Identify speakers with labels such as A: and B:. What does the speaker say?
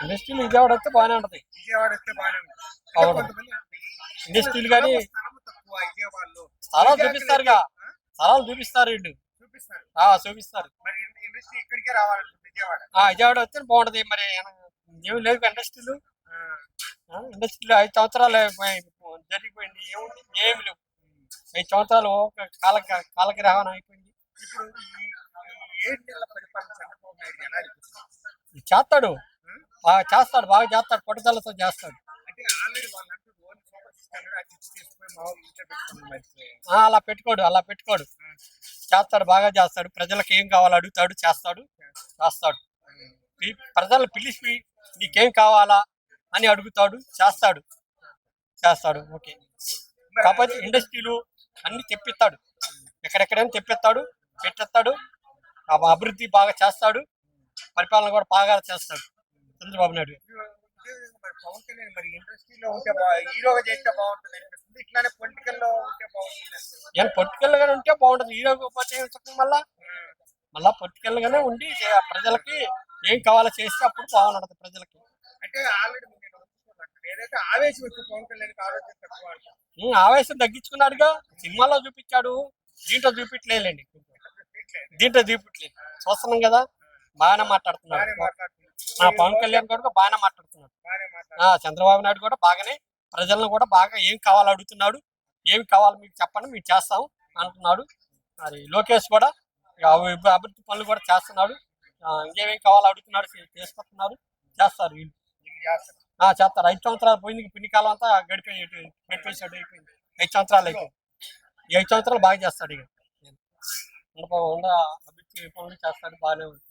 A: ఇండస్ట్రీలు విజయవాడ వస్తే బాగానే ఉంటది.
B: విజయవాడ వస్తే బాగానే ఉంటుంది.
A: అవును.
B: కొంతమంది
A: ఇండస్ట్రీలు కానీ
B: స్థలము తక్కువ విజయవాడలో
A: స్థలాలు చూపిస్తారుగా, స్థలాలు చూపిస్తారు వీళ్ళు.
B: చూపిస్తారు.
A: చూపిస్తారు.
B: మరి ఇండస్ట్రీ ఇక్కడికే రావాలంటుంది విజయవాడ.
A: విజయవాడ వస్తే బాగుంటది. మరి ఏమి లేవు ఇండస్ట్రీలు. ఇండస్ట్రీలు 5 సంవత్సరాలు జరిగిపోయింది. ఏముంది? ఏమి లేవు. 5 సంవత్సరాలు కాలగ్రహణం అయిపోయింది.
B: ఇప్పుడు ఈ 7 నెలల పరిపాలన చంద్రబాబు నాయుడు ఎలా అనిపిస్తుంది?
A: చేస్తాడు, బాగా చేస్తాడు, బాగా చేస్తాడు, పట్టుదలతో చేస్తాడు.
B: అంటే ఆల్రెడీ వాళ్ళు అంటారు ఓన్ సూపర్ సిస్టమ్ అది తీసుకుపోయి మా ఊరు ఇంట్లో పెట్టుకుని మరి
A: అలా పెట్టుకోడు. చేస్తాడు, బాగా చేస్తాడు. ప్రజలకు ఏం కావాలో అడుగుతాడు, చేస్తాడు. ప్రజలు పిలిచి నీకేం కావాలా అని అడుగుతాడు, చేస్తాడు. ఓకే. కాకపోతే ఇండస్ట్రీలు అన్ని తెప్పిస్తాడు, ఎక్కడెక్కడైనా తెప్పిస్తాడు, పెట్టేస్తాడు. అభివృద్ధి బాగా చేస్తాడు, పరిపాలన కూడా బాగా చేస్తాడు చంద్రబాబు నాయుడు.
B: మరి పవన్ కళ్యాణ్ మరి ఇండస్ట్రీలో ఉంటే హీరోగా చేస్తే బాగుంటుంది అనిపిస్తుంది. ఇట్లానే పొలిటికల్ లో ఉంటే బాగుంటుంది.
A: పొలిటికల్ గానే ఉంటే బాగుంటుంది. హీరోగా మళ్ళా పొలిటికల్ గానే ఉండి ప్రజలకి ఏం కావాలో చేస్తే అప్పుడు బాగుంటుంది ప్రజలకి.
B: అంటే ఆల్రెడీ ఏదైతే ఆవేశం వచ్చి పవన్ కళ్యాణ్ ఆలోచన తక్కువ,
A: ఆవేశం తగ్గించుకున్నాడుగా. సినిమాలో చూపించాడు, దీంట్లో చూపించలేదండి. చూస్తున్నాం కదా, బాగానే మాట్లాడుతున్నాడు. పవన్ కళ్యాణ్ కూడా బాగానే మాట్లాడుతున్నాడు. చంద్రబాబు నాయుడు కూడా బాగానే ప్రజలను కూడా బాగా ఏం కావాలో అడుగుతున్నాడు. ఏమి కావాలో మీకు చెప్పండి, మేము చేస్తాం అంటున్నాడు. మరి లోకేష్ కూడా అభివృద్ధి పనులు కూడా చేస్తున్నాడు. ఇంకేమేం కావాలో అడుగుతున్నాడు, చేసుకుంటున్నారు, చేస్తారు వీళ్ళు. చేస్తారు. 5 సంవత్సరాలు పోయింది, పుణ్యకాలం అంతా గడిపేసాడు, అయిపోయింది. 5 సంవత్సరాలు అయిపోయింది. 5 సంవత్సరాలు బాగా చేస్తాడు. ఇక అభివృద్ధి పనులు చేస్తాడు, బాగానే ఉంటుంది.